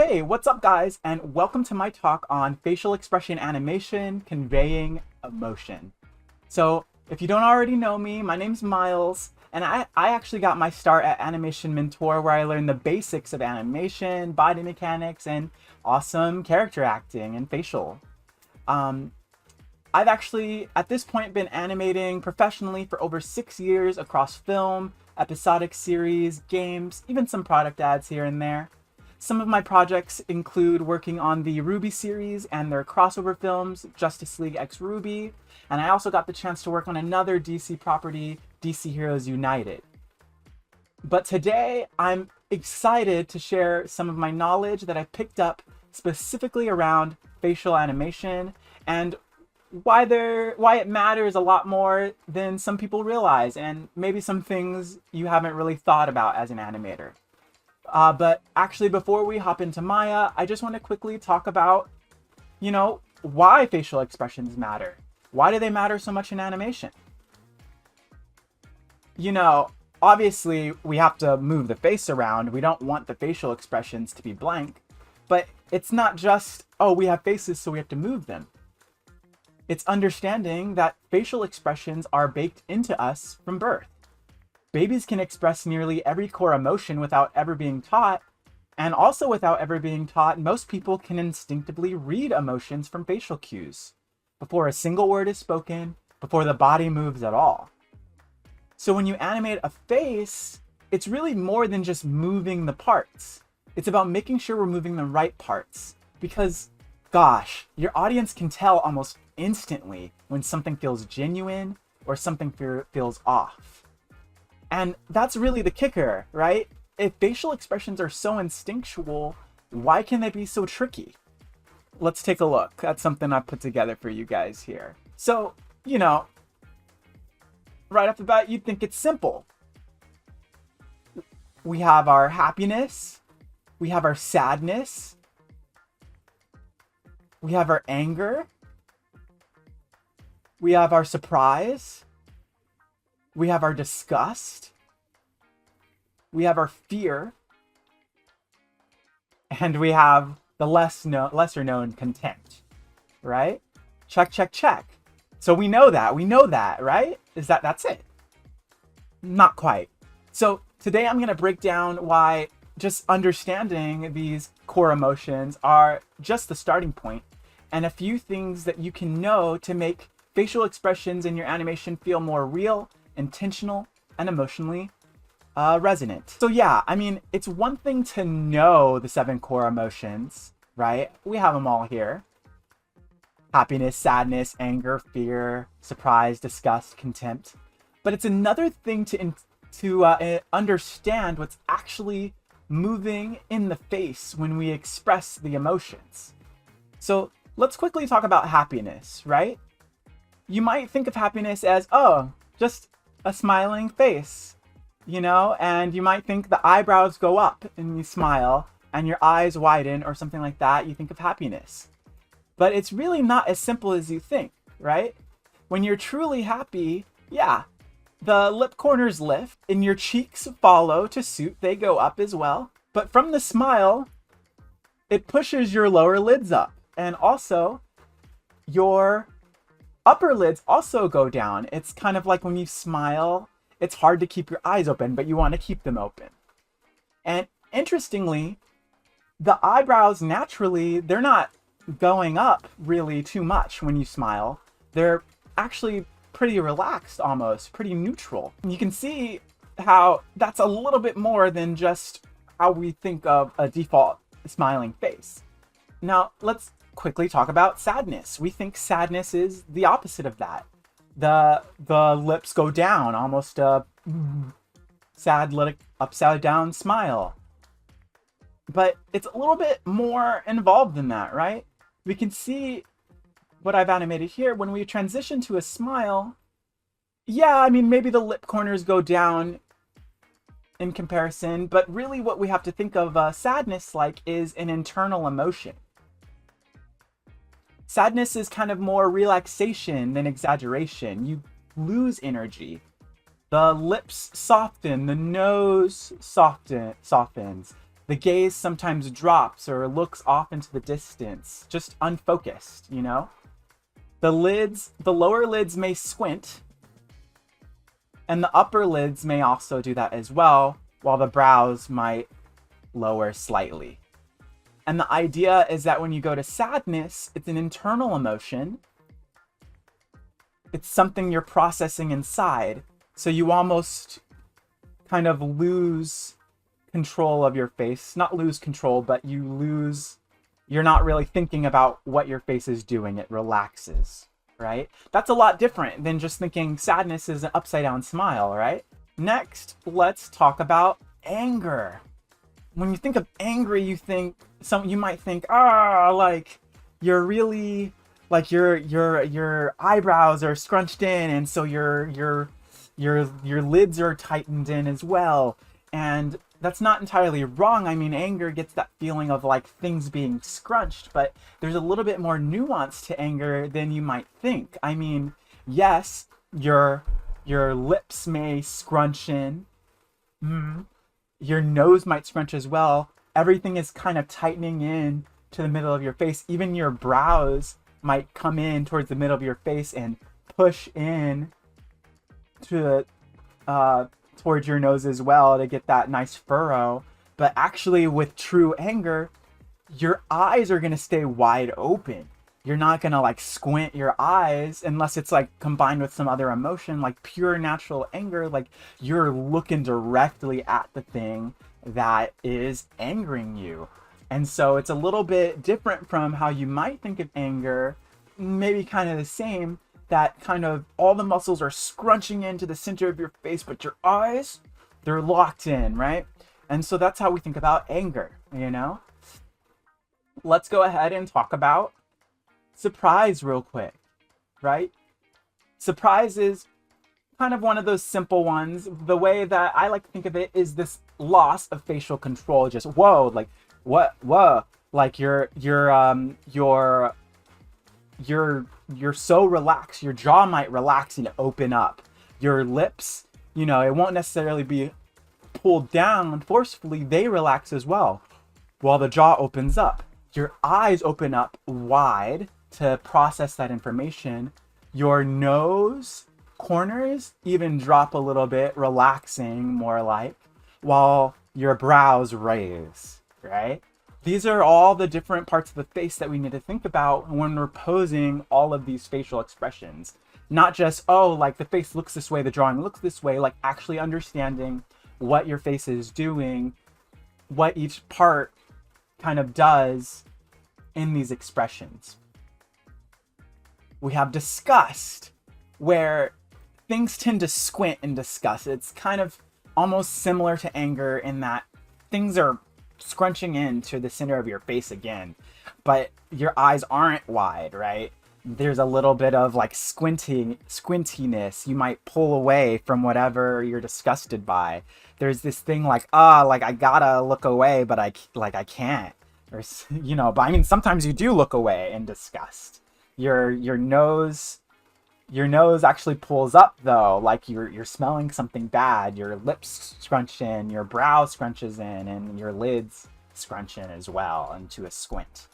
Hey, what's up guys, and welcome to my talk on facial expression animation, conveying emotion. So if you don't already know me, my name's Myles, and I actually got my start at Animation Mentor, where I learned the basics of animation, body mechanics, and awesome character acting and facial. I've actually, at this point, been animating professionally for over 6 years across film, episodic series, games, even some product ads here and there. Some of my projects include working on the RWBY series and their crossover films, Justice League x RWBY, and I also got the chance to work on another DC property, DC Heroes United. But today, I'm excited to share some of my knowledge that I picked up specifically around facial animation and why it matters a lot more than some people realize, and maybe some things you haven't really thought about as an animator. But actually, before we hop into Maya, I just want to quickly talk about, why facial expressions matter. Why do they matter so much in animation? Obviously, we have to move the face around. We don't want the facial expressions to be blank. But it's not just, oh, we have faces, so we have to move them. It's understanding that facial expressions are baked into us from birth. Babies can express nearly every core emotion without ever being taught, and also without ever being taught, most people can instinctively read emotions from facial cues, before a single word is spoken, before the body moves at all. So when you animate a face, it's really more than just moving the parts. It's about making sure we're moving the right parts, because, gosh, your audience can tell almost instantly when something feels genuine or something feels off. And that's really the kicker, right? If facial expressions are so instinctual, why can they be so tricky? Let's take a look at something I put together for you guys here. So, right off the bat, you'd think it's simple. We have our happiness, we have our sadness, we have our anger, we have our surprise, we have our disgust, we have our fear, and we have the lesser known contempt, right? Check, check, check. So we know that, right? That's it? Not quite. So today I'm gonna break down why just understanding these core emotions are just the starting point, and a few things that you can know to make facial expressions in your animation feel more real, intentional, and emotionally resonant. So yeah, it's one thing to know the 7 core emotions, right? We have them all here. Happiness, sadness, anger, fear, surprise, disgust, contempt. But it's another thing to understand what's actually moving in the face when we express the emotions. So let's quickly talk about happiness, right? You might think of happiness as, oh, just a smiling face, and you might think the eyebrows go up and you smile and your eyes widen or something like that. You think of happiness. But it's really not as simple as you think, right? When you're truly happy, yeah, the lip corners lift and your cheeks follow to suit. They go up as well. But from the smile, it pushes your lower lids up, and also your upper lids also go down. It's kind of like when you smile, it's hard to keep your eyes open, but you want to keep them open. And interestingly, the eyebrows naturally, they're not going up really too much when you smile. They're actually pretty relaxed, almost pretty neutral. And you can see how that's a little bit more than just how we think of a default smiling face. Now, let's quickly talk about sadness. We think sadness is the opposite of that. The lips go down, almost a sad, upside down smile. But it's a little bit more involved than that, right? We can see what I've animated here. When we transition to a smile, yeah, maybe the lip corners go down in comparison, but really what we have to think of sadness like is an internal emotion. Sadness is kind of more relaxation than exaggeration. You lose energy. The lips soften, the nose softens, The gaze sometimes drops or looks off into the distance, just unfocused, you know? The lower lids may squint, and the upper lids may also do that as well, while the brows might lower slightly. And the idea is that when you go to sadness, it's an internal emotion. It's something you're processing inside. So you almost kind of lose control of your face. Not lose control, but you're not really thinking about what your face is doing. It relaxes, right? That's a lot different than just thinking sadness is an upside down smile, right? Next, let's talk about anger. When you think of angry, you might think, like you're really, like your eyebrows are scrunched in, and so your lids are tightened in as well. And that's not entirely wrong. I mean, anger gets that feeling of like things being scrunched, but there's a little bit more nuance to anger than you might think. I mean, yes, your lips may scrunch in. Your nose might scrunch as well. Everything is kind of tightening in to the middle of your face. Even your brows might come in towards the middle of your face and push in to towards your nose as well to get that nice furrow. But actually, with true anger, your eyes are going to stay wide open. You're not going to like squint your eyes unless it's like combined with some other emotion, like pure natural anger. Like you're looking directly at the thing that is angering you. And so it's a little bit different from how you might think of anger, maybe kind of the same, that kind of all the muscles are scrunching into the center of your face, but your eyes, they're locked in, right? And so that's how we think about anger, you know? Let's go ahead and talk about surprise real quick, right? Surprise is kind of one of those simple ones. The way that I like to think of it is this loss of facial control. Just whoa, like whoa, like you're so relaxed. Your jaw might relax and open up. Your lips, it won't necessarily be pulled down forcefully. They relax as well, while the jaw opens up. Your eyes open up wide to process that information. Your nose corners even drop a little bit, relaxing more like, while your brows raise, right? These are all the different parts of the face that we need to think about when we're posing all of these facial expressions. Not just, like the face looks this way, the drawing looks this way, like actually understanding what your face is doing, what each part kind of does in these expressions. We have disgust, where things tend to squint in disgust. It's kind of almost similar to anger in that things are scrunching into the center of your face again, but your eyes aren't wide, right? There's a little bit of like squintiness. You might pull away from whatever you're disgusted by. There's this thing like, like I gotta look away, but I can't. Or, but I mean, sometimes you do look away in disgust. Your nose actually pulls up though, like you're smelling something bad. Your lips scrunch in, your brow scrunches in, and your lids scrunch in as well into a squint.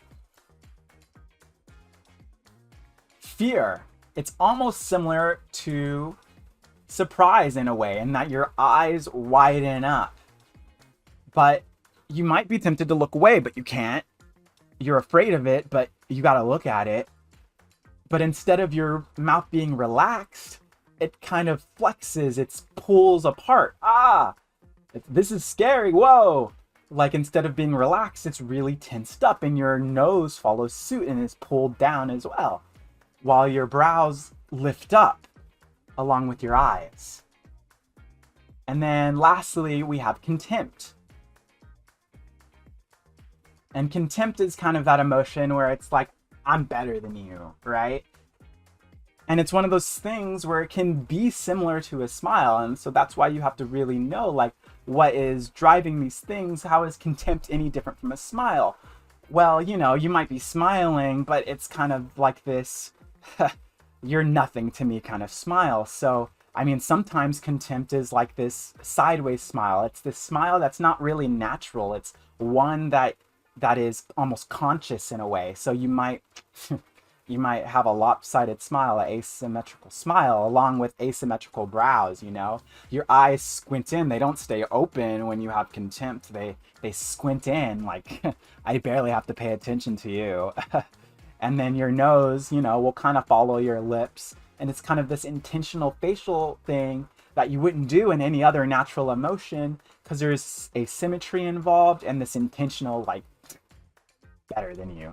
Fear. It's almost similar to surprise in a way, in that your eyes widen up. But you might be tempted to look away, but you can't. You're afraid of it, but you gotta look at it. But instead of your mouth being relaxed, it kind of flexes, it pulls apart. This is scary, whoa! Like instead of being relaxed, it's really tensed up, and your nose follows suit and is pulled down as well, while your brows lift up along with your eyes. And then lastly, we have contempt. And contempt is kind of that emotion where it's like, I'm better than you, right? And it's one of those things where it can be similar to a smile. And so that's why you have to really know, like, what is driving these things? How is contempt any different from a smile? Well, you might be smiling, but it's kind of like this, you're nothing to me kind of smile. So I mean, sometimes contempt is like this sideways smile. It's this smile that's not really natural. It's one that is almost conscious in a way. So you might you might have a lopsided smile, an asymmetrical smile, along with asymmetrical brows, you know? Your eyes squint in, they don't stay open when you have contempt. They squint in, like, I barely have to pay attention to you. And then your nose, you know, will kind of follow your lips. And it's kind of this intentional facial thing that you wouldn't do in any other natural emotion, because there's asymmetry involved and this intentional, like, better than you,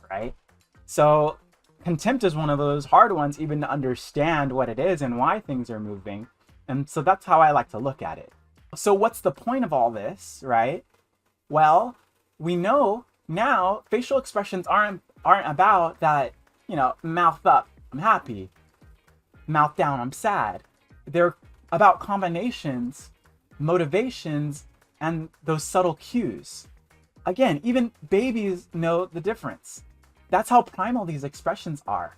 right? So contempt is one of those hard ones even to understand what it is and why things are moving. And so that's how I like to look at it. So what's the point of all this, right? Well, we know now facial expressions aren't about that, you know, mouth up, I'm happy, mouth down, I'm sad. They're about combinations, motivations, and those subtle cues. Again, even babies know the difference. That's how primal these expressions are.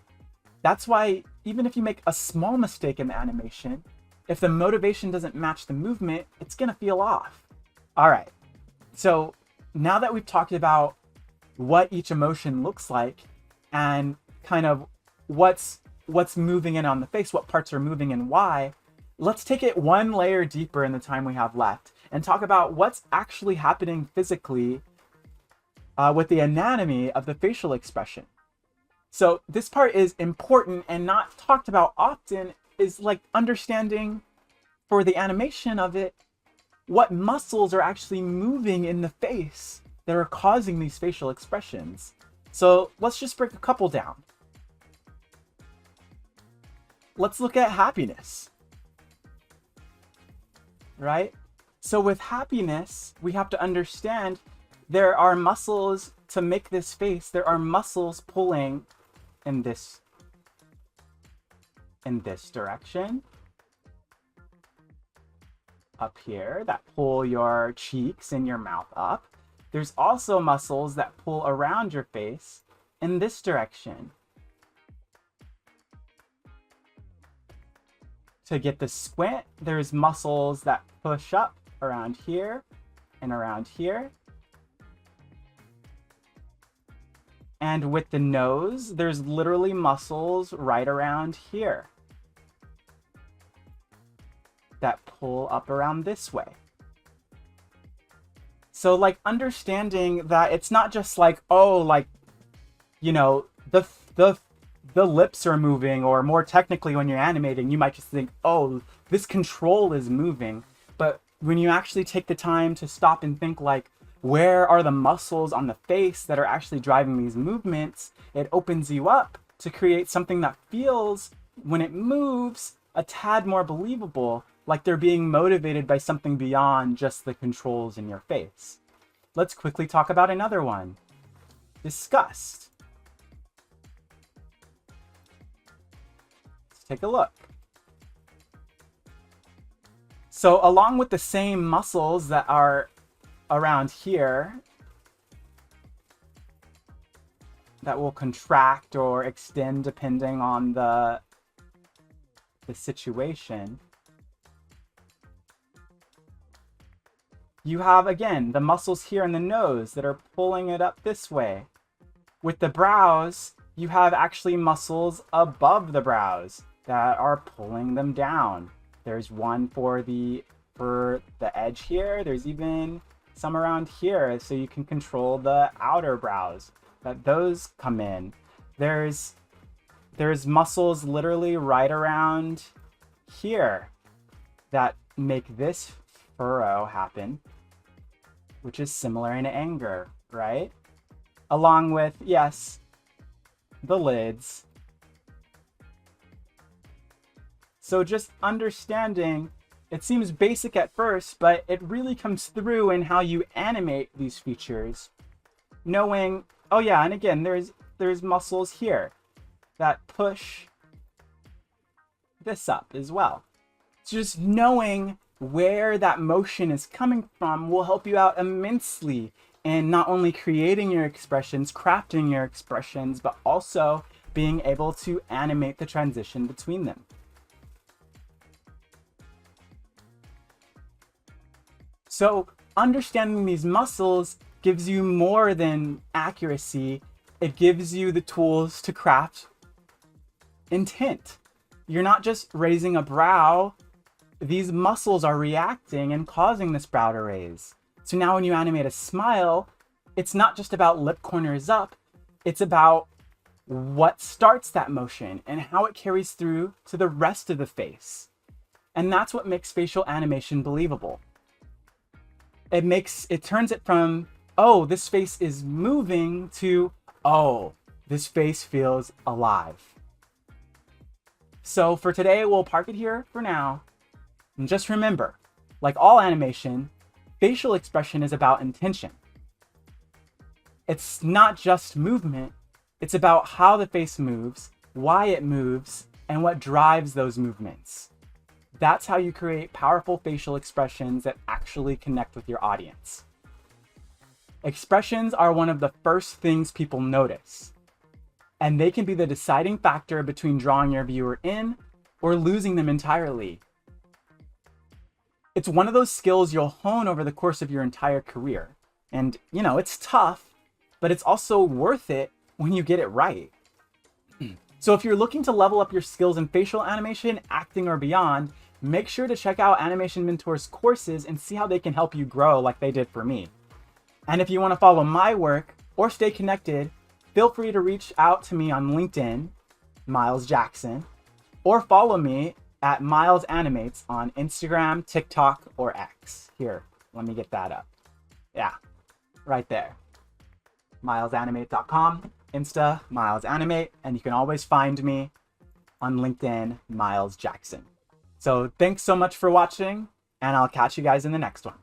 That's why even if you make a small mistake in the animation, if the motivation doesn't match the movement, it's gonna feel off. All right, so now that we've talked about what each emotion looks like and kind of what's moving in on the face, what parts are moving and why, let's take it one layer deeper in the time we have left and talk about what's actually happening physically with the anatomy of the facial expression. So this part is important and not talked about often, is like understanding for the animation of it, what muscles are actually moving in the face that are causing these facial expressions. So let's just break a couple down. Let's look at happiness, right? So with happiness, we have to understand there are muscles to make this face. There are muscles pulling in this direction. Up here that pull your cheeks and your mouth up. There's also muscles that pull around your face in this direction. To get the squint, there's muscles that push up around here and around here. And with the nose, there's literally muscles right around here that pull up around this way. So like understanding that it's not just like, oh, like, you know, the lips are moving, or more technically when you're animating, you might just think, oh, this control is moving. But when you actually take the time to stop and think like, where are the muscles on the face that are actually driving these movements, it opens you up to create something that feels, when it moves, a tad more believable, like they're being motivated by something beyond just the controls in your face. Let's quickly talk about another one. Disgust. Let's take a look. So along with the same muscles that are around here that will contract or extend depending on the situation, you have, again, the muscles here in the nose that are pulling it up this way. With the brows, you have actually muscles above the brows that are pulling them down. There's one for the edge here. There's even some around here, so you can control the outer brows, that those come in. There's muscles literally right around here that make this furrow happen, which is similar in anger, right? Along with, yes, the lids. So just understanding, it seems basic at first, but it really comes through in how you animate these features. Knowing, oh yeah, and again, there's muscles here that push this up as well. So just knowing where that motion is coming from will help you out immensely in not only creating your expressions, crafting your expressions, but also being able to animate the transition between them. So understanding these muscles gives you more than accuracy. It gives you the tools to craft intent. You're not just raising a brow. These muscles are reacting and causing this brow to raise. So now when you animate a smile, it's not just about lip corners up. It's about what starts that motion and how it carries through to the rest of the face. And that's what makes facial animation believable. It turns it from, oh, this face is moving, to, oh, this face feels alive. So for today, we'll park it here for now. And just remember, like all animation, facial expression is about intention. It's not just movement, it's about how the face moves, why it moves, and what drives those movements. That's how you create powerful facial expressions that actually connect with your audience. Expressions are one of the first things people notice, and they can be the deciding factor between drawing your viewer in or losing them entirely. It's one of those skills you'll hone over the course of your entire career. And, it's tough, but it's also worth it when you get it right. So if you're looking to level up your skills in facial animation, acting, or beyond, make sure to check out Animation Mentor's courses and see how they can help you grow like they did for me. And if you want to follow my work or stay connected, feel free to reach out to me on LinkedIn, Myles Jackson, or follow me at Myles Animates on Instagram, TikTok, or X. Here, let me get that up. Yeah, right there. MylesAnimate.com, Insta, Myles Animate, and you can always find me on LinkedIn, Myles Jackson. So thanks so much for watching, and I'll catch you guys in the next one.